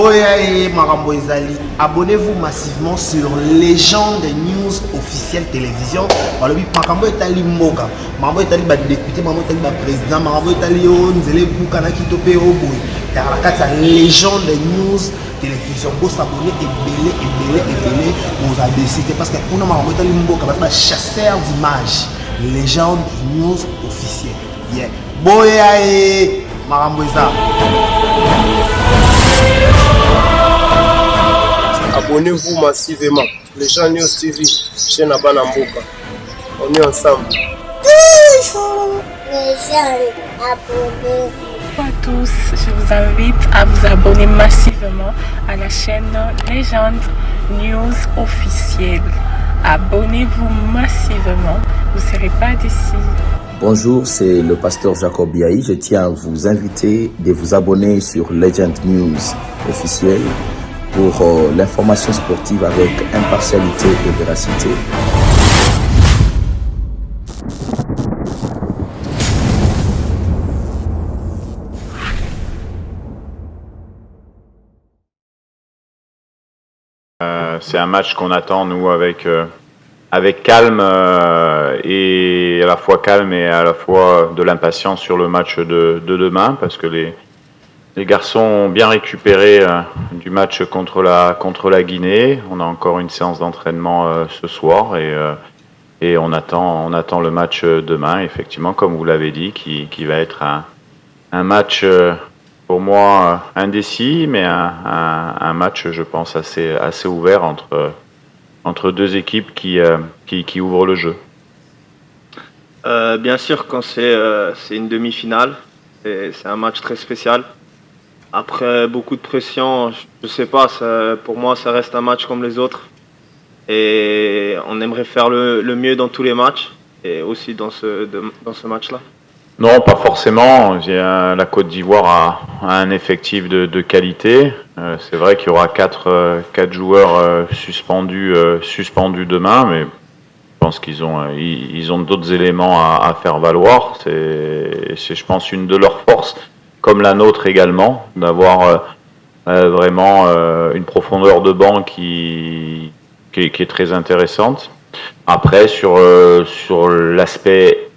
Boya et Marambo Ezali, abonnez-vous massivement sur Légende News officielle télévision. Voilà, Marambo Etali Moga, Marambo Etali député, Marambo Etali président, Marambo Etali Nzele Boukana Kitope Oboy. Car la carte Légende News télévision, vous s'abonner et vous abonnez parce que pour nous Marambo Etali Moga, parce que chasseur d'images, Légende News officielle. Yeah. Boya et Marambo Ezali. Abonnez-vous massivement. Les gens News TV, chaîne à Banamboka. On est ensemble. Bonjour les jeunes, abonnez-vous. Bonjour à tous, je vous invite à vous abonner massivement à la chaîne Légende News officielle. Abonnez-vous massivement, vous ne serez pas déçus. Bonjour, c'est le pasteur Jacob Biaï. Je tiens à vous inviter de vous abonner sur Legend News officielle pour l'information sportive avec impartialité et véracité. C'est un match qu'on attend, nous, avec calme et à la fois calme et à la fois de l'impatience sur le match de demain, parce que les garçons ont bien récupéré du match contre la Guinée. On a encore une séance d'entraînement ce soir et on attend le match demain, effectivement, comme vous l'avez dit, qui va être un match pour moi indécis, mais un match, je pense, assez ouvert entre deux équipes qui ouvrent le jeu. Bien sûr, quand c'est une demi-finale, c'est un match très spécial. Après beaucoup de pression, je sais pas, pour moi ça reste un match comme les autres. Et on aimerait faire le mieux dans tous les matchs, et aussi dans ce match-là. Non, pas forcément. La Côte d'Ivoire a un effectif de qualité. C'est vrai qu'il y aura quatre joueurs suspendus demain, mais je pense qu'ils ont d'autres éléments à faire valoir. C'est, je pense, une de leurs forces, comme la nôtre également, d'avoir vraiment une profondeur de banc qui est très intéressante. Après, sur l'aspect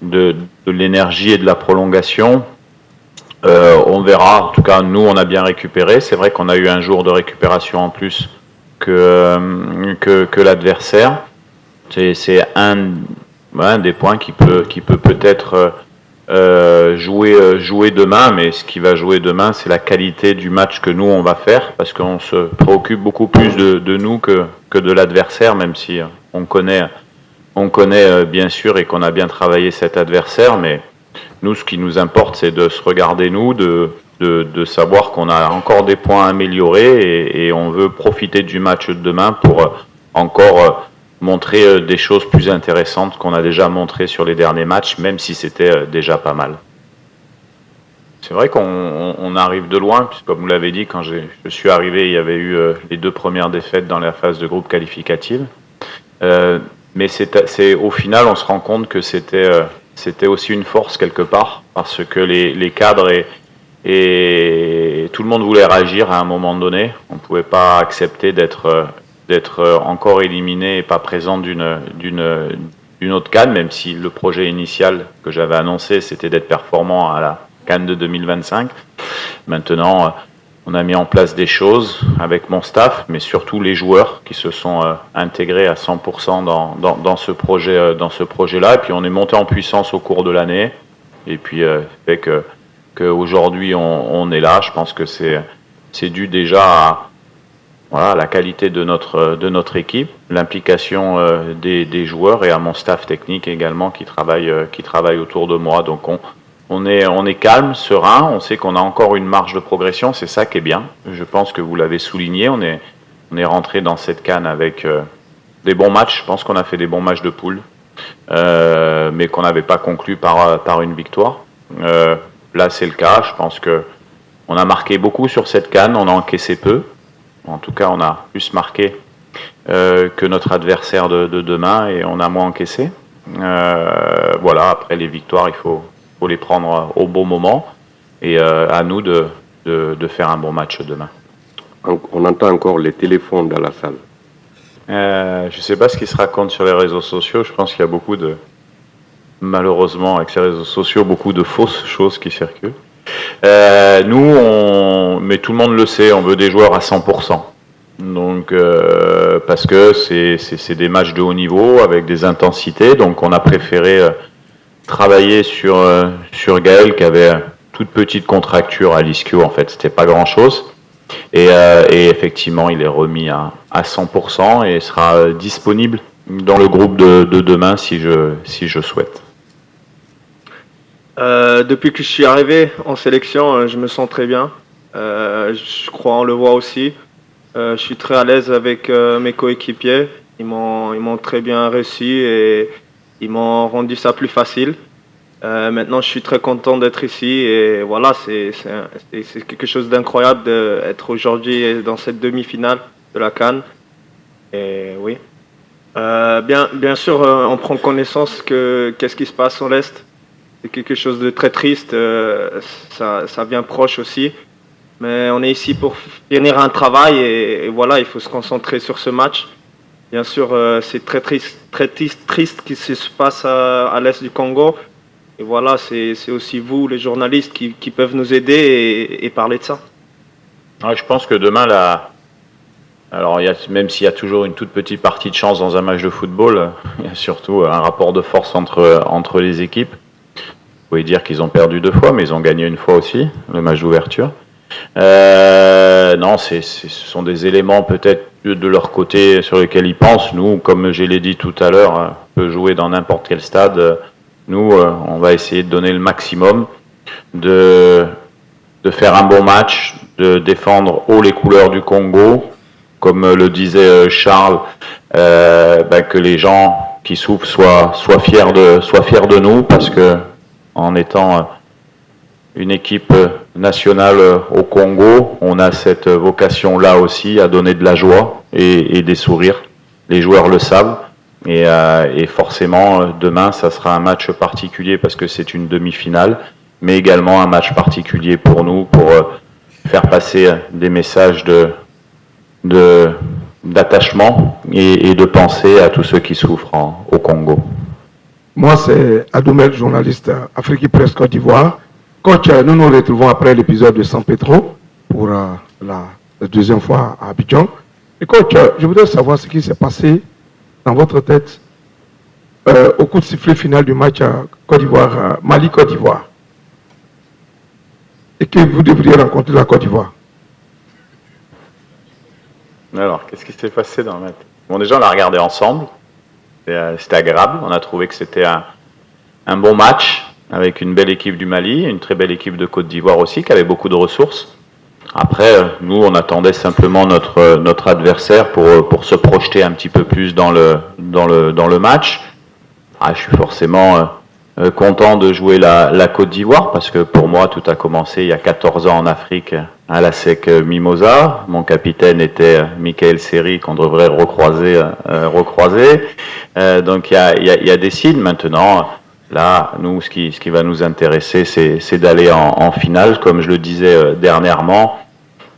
de l'énergie et de la prolongation, on verra. En tout cas, nous, on a bien récupéré. C'est vrai qu'on a eu un jour de récupération en plus que l'adversaire. C'est un des points qui peut peut-être jouer demain, mais ce qui va jouer demain, c'est la qualité du match que nous on va faire, parce qu'on se préoccupe beaucoup plus de nous que de l'adversaire, même si on connaît bien sûr et qu'on a bien travaillé cet adversaire, mais nous, ce qui nous importe, c'est de se regarder nous, de savoir qu'on a encore des points à améliorer et on veut profiter du match de demain pour encore montrer des choses plus intéressantes qu'on a déjà montrées sur les derniers matchs, même si c'était déjà pas mal. C'est vrai qu'on arrive de loin, puisque comme vous l'avez dit, quand je suis arrivé, il y avait eu les 2 premières défaites dans la phase de groupe qualificative. Mais au final, on se rend compte que c'était aussi une force quelque part, parce que les cadres et tout le monde voulait réagir à un moment donné. On ne pouvait pas accepter d'être encore éliminé et pas présent d'une autre CAN, même si le projet initial que j'avais annoncé, c'était d'être performant à la CAN de 2025. Maintenant, on a mis en place des choses avec mon staff, mais surtout les joueurs qui se sont intégrés à 100% dans ce projet-là. Et puis on est monté en puissance au cours de l'année. Et puis fait qu'aujourd'hui on est là. Je pense que c'est dû déjà à la qualité de notre équipe, l'implication des joueurs et à mon staff technique également qui travaille autour de moi. Donc on est calme, serein, on sait qu'on a encore une marge de progression, c'est ça qui est bien. Je pense que vous l'avez souligné, on est rentré dans cette CAN avec des bons matchs. Je pense qu'on a fait des bons matchs de poule, mais qu'on n'avait pas conclu par une victoire. Là c'est le cas, je pense que on a marqué beaucoup sur cette CAN, on a encaissé peu. En tout cas, on a plus marqué que notre adversaire de demain et on a moins encaissé. Voilà, après les victoires, il faut les prendre au bon moment et à nous de faire un bon match demain. on entend encore les téléphones dans la salle. Je ne sais pas ce qui se raconte sur les réseaux sociaux. Je pense qu'il y a beaucoup de, malheureusement, avec ces réseaux sociaux, beaucoup de fausses choses qui circulent. Mais tout le monde le sait, on veut des joueurs à 100%. Donc, parce que c'est des matchs de haut niveau avec des intensités. Donc, on a préféré travailler sur Gaël qui avait toute petite contracture à l'ischio. En fait, c'était pas grand-chose. Et effectivement, il est remis à 100% et sera disponible dans le groupe de demain si je souhaite. Depuis que je suis arrivé en sélection, je me sens très bien. Je crois on le voit aussi. Je suis très à l'aise avec mes coéquipiers. Ils m'ont très bien reçu et ils m'ont rendu ça plus facile. Maintenant, je suis très content d'être ici et voilà, c'est quelque chose d'incroyable d'être aujourd'hui dans cette demi-finale de la CAN. Et oui, bien sûr, on prend connaissance que qu'est-ce qui se passe en l'Est. C'est quelque chose de très triste, ça vient proche aussi. Mais on est ici pour finir un travail et voilà, il faut se concentrer sur ce match. Bien sûr, c'est très triste ce qui se passe à l'Est du Congo. Et voilà, c'est aussi vous, les journalistes, qui peuvent nous aider et parler de ça. Ouais, je pense que demain, alors même s'il y a toujours une toute petite partie de chance dans un match de football, il y a surtout un rapport de force entre les équipes. Vous pouvez dire qu'ils ont perdu 2 fois, mais ils ont gagné 1 fois aussi, le match d'ouverture. Non, ce sont des éléments peut-être de leur côté sur lesquels ils pensent. Nous, comme je l'ai dit tout à l'heure, on peut jouer dans n'importe quel stade. Nous, on va essayer de donner le maximum, de faire un bon match, de défendre haut les couleurs du Congo, comme le disait Charles, que les gens qui souffrent soient fiers de nous, parce que en étant une équipe nationale au Congo, on a cette vocation-là aussi à donner de la joie et des sourires. Les joueurs le savent. Et forcément, demain, ça sera un match particulier parce que c'est une demi-finale, mais également un match particulier pour nous, pour faire passer des messages d'attachement et de pensée à tous ceux qui souffrent au Congo. Moi, c'est Adoumel, journaliste Afrique Presse Côte d'Ivoire. Coach, nous nous retrouvons après l'épisode de San Pedro pour la 2e fois à Abidjan. Et coach, je voudrais savoir ce qui s'est passé dans votre tête au coup de sifflet final du match Côte d'Ivoire, Mali-Côte d'Ivoire, et que vous devriez rencontrer la Côte d'Ivoire. Alors, qu'est-ce qui s'est passé dans le match? Bon, déjà, on l'a regardé ensemble. C'était agréable. On a trouvé que c'était un bon match avec une belle équipe du Mali, une très belle équipe de Côte d'Ivoire aussi, qui avait beaucoup de ressources. Après, nous, on attendait simplement notre adversaire pour se projeter un petit peu plus dans le match. Je suis forcément content de jouer la Côte d'Ivoire parce que pour moi, tout a commencé il y a 14 ans en Afrique à la SEC Mimosa. Mon capitaine était Michael Seri qu'on devrait recroiser. Donc il y a des signes maintenant. Là, nous, ce qui va nous intéresser, c'est d'aller en finale. Comme je le disais dernièrement,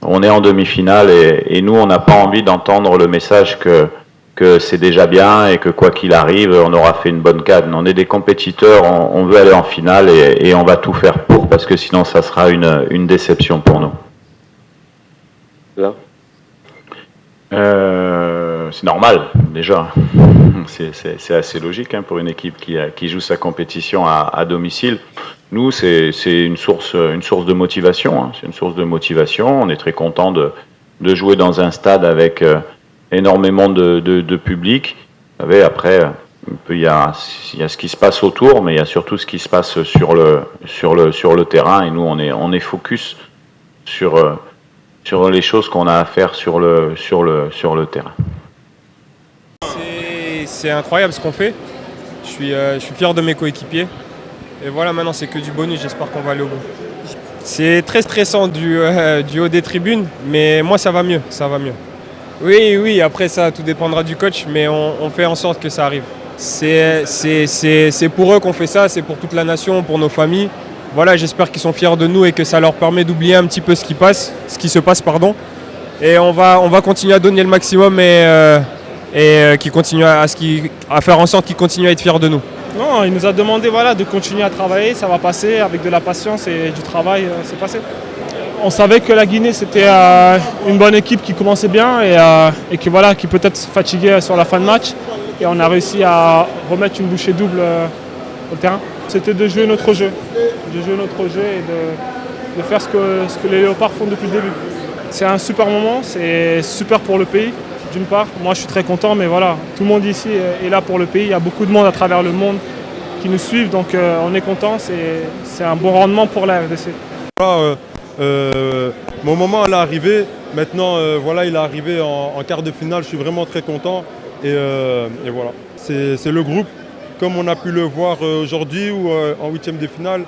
on est en demi-finale et nous, on n'a pas envie d'entendre le message que c'est déjà bien et que quoi qu'il arrive, on aura fait une bonne CAN. On est des compétiteurs, on veut aller en finale et on va tout faire pour, parce que sinon, ça sera une déception pour nous. Là c'est normal, déjà. C'est assez logique pour une équipe qui joue sa compétition à domicile. Nous, c'est une source de motivation. C'est une source de motivation. On est très content de jouer dans un stade avec énormément de public. Vous savez, après, il y a ce qui se passe autour, mais il y a surtout ce qui se passe sur le terrain. Et nous, on est focus sur les choses qu'on a à faire sur le terrain. C'est incroyable ce qu'on fait. Je suis fier de mes coéquipiers. Et voilà, maintenant c'est que du bonus, j'espère qu'on va aller au bout. C'est très stressant du haut des tribunes, mais moi ça va mieux. Oui, après ça, tout dépendra du coach, mais on fait en sorte que ça arrive. C'est pour eux qu'on fait ça, c'est pour toute la nation, pour nos familles. Voilà, j'espère qu'ils sont fiers de nous et que ça leur permet d'oublier un petit peu ce qui se passe. Et on va continuer à donner le maximum et qui continue à faire en sorte qu'ils continuent à être fiers de nous. Non, il nous a demandé de continuer à travailler, ça va passer avec de la patience et du travail, c'est passé. On savait que la Guinée c'était une bonne équipe qui commençait bien et qui peut-être fatiguait sur la fin de match. Et on a réussi à remettre une bouchée double au terrain. C'était de jouer notre jeu, et de faire ce que les Léopards font depuis le début. C'est un super moment, c'est super pour le pays. D'une part, moi je suis très content, mais voilà, tout le monde ici est là pour le pays. Il y a beaucoup de monde à travers le monde qui nous suivent, donc on est content. C'est un bon rendement pour la RDC. Mon moment est arrivé. Maintenant, il est arrivé en quart de finale. Je suis vraiment très content. Et voilà, c'est le groupe, comme on a pu le voir aujourd'hui ou en huitième de finale.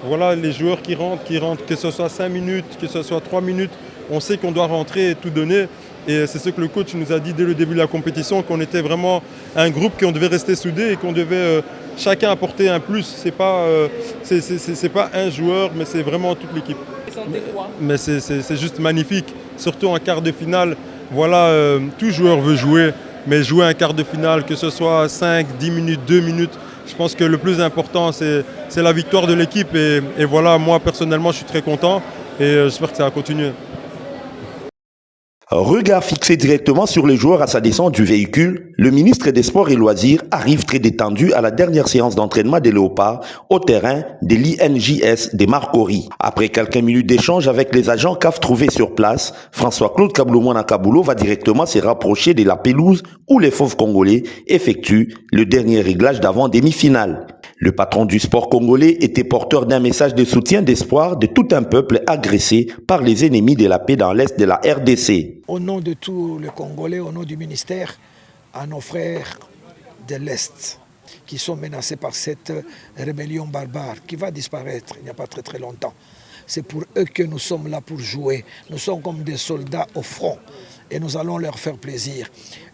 Voilà, les joueurs qui rentrent, que ce soit 5 minutes, que ce soit 3 minutes. On sait qu'on doit rentrer et tout donner. Et c'est ce que le coach nous a dit dès le début de la compétition, qu'on était vraiment un groupe, qu'on devait rester soudés et qu'on devait chacun apporter un plus. C'est pas un joueur, mais c'est vraiment toute l'équipe. Mais c'est juste magnifique, surtout en quart de finale. Voilà, tout joueur veut jouer, mais jouer un quart de finale, que ce soit 5, 10 minutes, 2 minutes, je pense que le plus important, c'est la victoire de l'équipe. Et voilà, moi personnellement, je suis très content et j'espère que ça va continuer. Regard fixé directement sur les joueurs à sa descente du véhicule, le ministre des Sports et Loisirs arrive très détendu à la dernière séance d'entraînement des Léopards au terrain de l'INJS des Marcory. Après quelques minutes d'échange avec les agents CAF trouvés sur place, François-Claude Kaboulo va directement se rapprocher de la pelouse où les Fauves congolais effectuent le dernier réglage d'avant demi-finale. Le patron du sport congolais était porteur d'un message de soutien d'espoir de tout un peuple agressé par les ennemis de la paix dans l'est de la RDC. Au nom de tous les Congolais, au nom du ministère, à nos frères de l'Est qui sont menacés par cette rébellion barbare qui va disparaître il n'y a pas très très longtemps. C'est pour eux que nous sommes là pour jouer. Nous sommes comme des soldats au front et nous allons leur faire plaisir.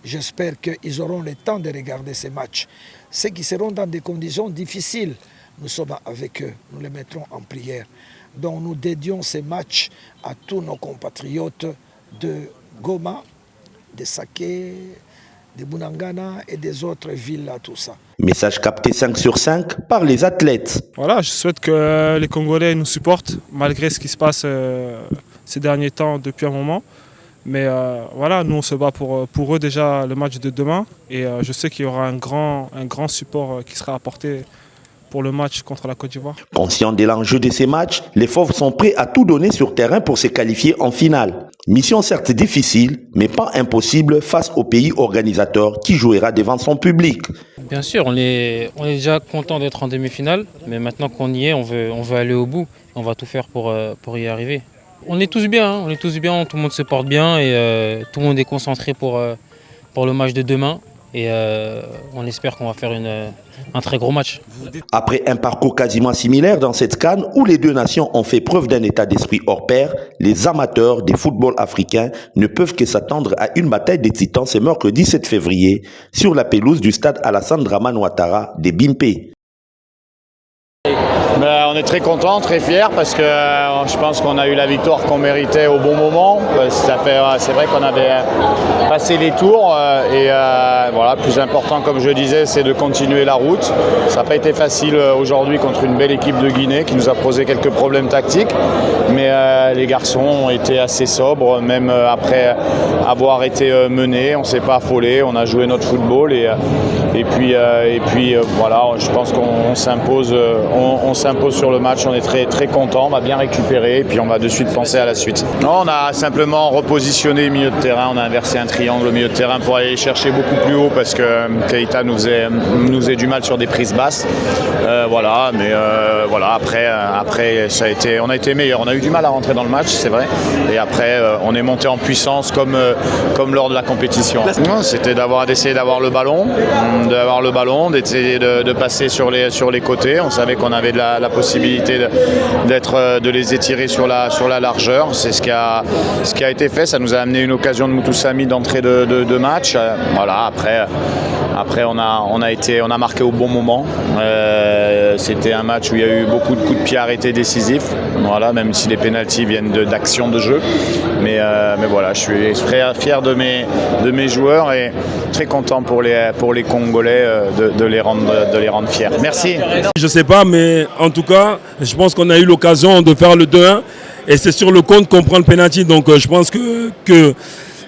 J'espère qu'ils auront le temps de regarder ces matchs. Ceux qui seront dans des conditions difficiles, nous sommes avec eux, nous les mettrons en prière. Donc nous dédions ces matchs à tous nos compatriotes de Goma, de Saké, de Bunangana et des autres villes, là, tout ça. Message capté 5 sur 5 par les athlètes. Voilà, je souhaite que les Congolais nous supportent, malgré ce qui se passe ces derniers temps depuis un moment. Mais voilà, nous on se bat pour eux déjà le match de demain. Et je sais qu'il y aura un grand support qui sera apporté pour le match contre la Côte d'Ivoire. Conscients de l'enjeu de ces matchs, les Fauves sont prêts à tout donner sur terrain pour se qualifier en finale. Mission certes difficile, mais pas impossible face au pays organisateur qui jouera devant son public. Bien sûr, on est déjà content d'être en demi-finale, mais maintenant qu'on y est, on veut aller au bout. On va tout faire pour y arriver. On est tous bien, tout le monde se porte bien et tout le monde est concentré pour le match de demain. Et on espère qu'on va faire un très gros match. Après un parcours quasiment similaire dans cette CAN où les deux nations ont fait preuve d'un état d'esprit hors pair, les amateurs des footballs africains ne peuvent que s'attendre à une bataille des titans ce mercredi 7 février sur la pelouse du stade Alassane Dramane Ouattara des Bimpe. On est très contents, très fiers parce que je pense qu'on a eu la victoire qu'on méritait au bon moment. C'est vrai qu'on avait passé les tours et voilà, plus important comme je disais, c'est de continuer la route. Ça n'a pas été facile aujourd'hui contre une belle équipe de Guinée qui nous a posé quelques problèmes tactiques, mais les garçons ont été assez sobres, même après avoir été menés, on ne s'est pas affolé, on a joué notre football et puis voilà, je pense qu'on s'impose. On s'impose sur le match, on est très, très content, on va bien récupérer et puis on va de suite penser à la suite. Non, on a simplement repositionné le milieu de terrain, on a inversé un triangle au milieu de terrain pour aller chercher beaucoup plus haut parce que Keita nous faisait du mal sur des prises basses. Voilà, mais voilà, après on a été meilleur, on a eu du mal à rentrer dans le match, c'est vrai, et après on est monté en puissance comme lors de la compétition. C'était d'essayer d'avoir le ballon, d'essayer de passer sur les côtés. On savait qu'on avait de la la possibilité de les étirer sur la largeur. C'est ce qui a été fait. Ça nous a amené une occasion de Mutusami d'entrée de match. Voilà, après on a marqué au bon moment. C'était un match où il y a eu beaucoup de coups de pied arrêtés décisifs. Voilà, même si les pénaltys viennent d'actions de jeu. Mais voilà, je suis très fier de mes joueurs et très content pour les Congolais de les rendre fiers. Merci. Je ne sais pas, mais en tout cas, je pense qu'on a eu l'occasion de faire le 2-1 et c'est sur le compte qu'on prend le pénalty. Donc je pense que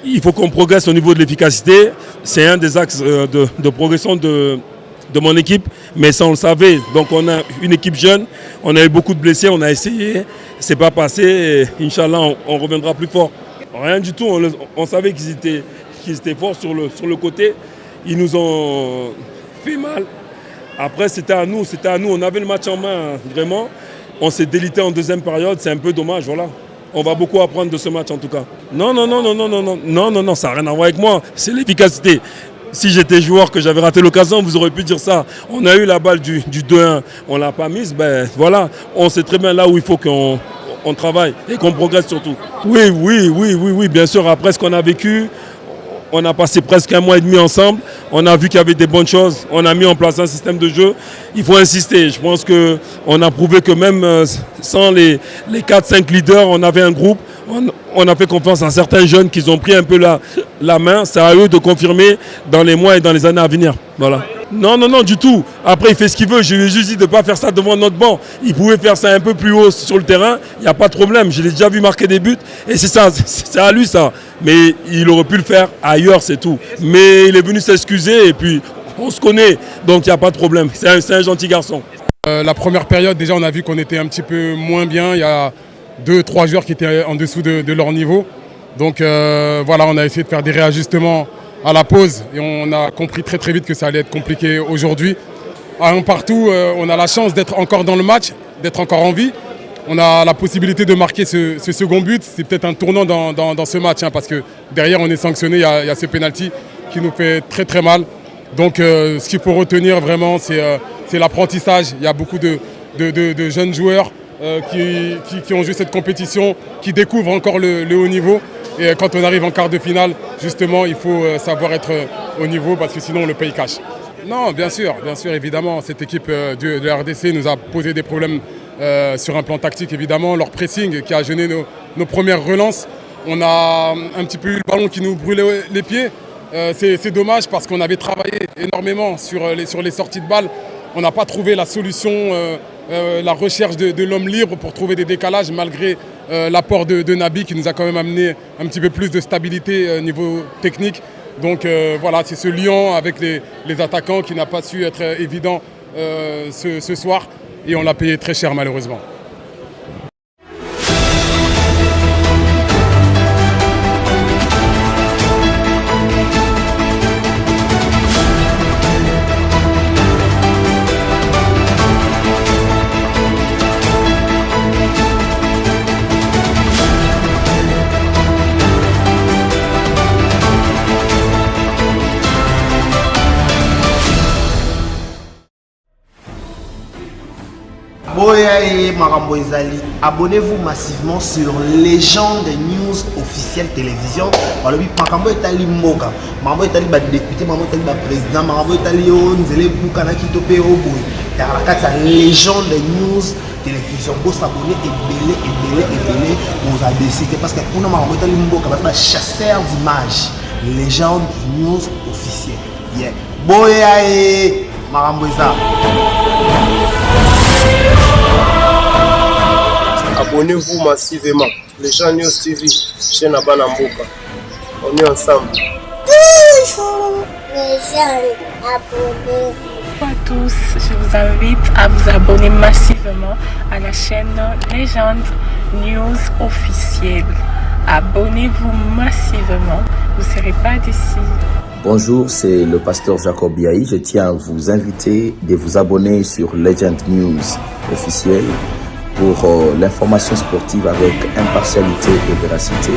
il faut qu'on progresse au niveau de l'efficacité. C'est un des axes de progression de mon équipe, mais ça on le savait. Donc on a une équipe jeune, on a eu beaucoup de blessés, on a essayé, c'est pas passé. Et Inch'Allah, on reviendra plus fort. Rien du tout, on savait qu'ils étaient forts sur le côté. Ils nous ont fait mal. Après, c'était à nous. On avait le match en main, vraiment. On s'est délité en deuxième période, c'est un peu dommage, voilà. On va beaucoup apprendre de ce match en tout cas. Non, ça n'a rien à voir avec moi. C'est l'efficacité. Si j'étais joueur, que j'avais raté l'occasion, vous auriez pu dire ça. On a eu la balle du 2-1, on ne l'a pas mise, ben voilà. On sait très bien là où il faut qu'on travaille et qu'on progresse surtout. Oui, bien sûr. Après ce qu'on a vécu, on a passé presque 1 mois et demi ensemble. On a vu qu'il y avait des bonnes choses. On a mis en place un système de jeu. Il faut insister. Je pense qu'on a prouvé que même sans les 4-5 leaders, on avait un groupe. On a fait confiance à certains jeunes qui ont pris un peu la main. C'est à eux de confirmer dans les mois et dans les années à venir. Voilà. Non, du tout. Après, il fait ce qu'il veut. Je lui ai juste dit de ne pas faire ça devant notre banc. Il pouvait faire ça un peu plus haut sur le terrain. Il n'y a pas de problème. Je l'ai déjà vu marquer des buts. Et c'est ça, c'est à lui ça. Mais il aurait pu le faire ailleurs, c'est tout. Mais il est venu s'excuser et puis on se connaît. Donc il n'y a pas de problème. C'est un gentil garçon. La première période, déjà, on a vu qu'on était un petit peu moins bien. Il y a 2-3 joueurs qui étaient en dessous de leur niveau. Donc voilà, on a essayé de faire des réajustements à la pause et on a compris très vite que ça allait être compliqué aujourd'hui. Partout, on a la chance d'être encore dans le match, d'être encore en vie. On a la possibilité de marquer ce second but. C'est peut-être un tournant dans ce match parce que derrière on est sanctionné, il y a ce penalty qui nous fait très mal. Donc ce qu'il faut retenir vraiment, c'est l'apprentissage. Il y a beaucoup de jeunes joueurs qui ont joué cette compétition, qui découvrent encore le haut niveau. Et quand on arrive en quart de finale, justement, il faut savoir être au niveau parce que sinon on le paye cash. Non, bien sûr, évidemment. Cette équipe de la RDC nous a posé des problèmes sur un plan tactique, évidemment. Leur pressing qui a gêné nos premières relances. On a un petit peu eu le ballon qui nous brûlait les pieds. C'est dommage parce qu'on avait travaillé énormément sur les sorties de balles. On n'a pas trouvé la solution, la recherche de l'homme libre pour trouver des décalages malgré l'apport de Nabi qui nous a quand même amené un petit peu plus de stabilité niveau technique. Donc voilà, c'est ce lien avec les attaquants qui n'a pas su être évident ce soir et on l'a payé très cher malheureusement. Abonnez-vous massivement sur Légende News officielle télévision. Balobi makambo etali mboka, makambo etali ba député, makambo etali ba président, makambo etali o nzele bukana kitope o boy. Dans la carte Légende News télévision, vous s'abonner et vous avez décidé parce que pour nous makambo etali mboka, ba chasseur d'images. Légende News officielle. Yeah. Boya e makambo eza. Abonnez-vous massivement. Les gens News TV, chaîne à Banamboka. On est ensemble. Bonjour les jeunes, abonnez-vous. Bonjour à tous, je vous invite à vous abonner massivement à la chaîne Légende News officielle. Abonnez-vous massivement, vous ne serez pas déçus. Bonjour, c'est le pasteur Jacob Biaï. Je tiens à vous inviter de vous abonner sur Legend News officielle pour l'information sportive avec impartialité et véracité.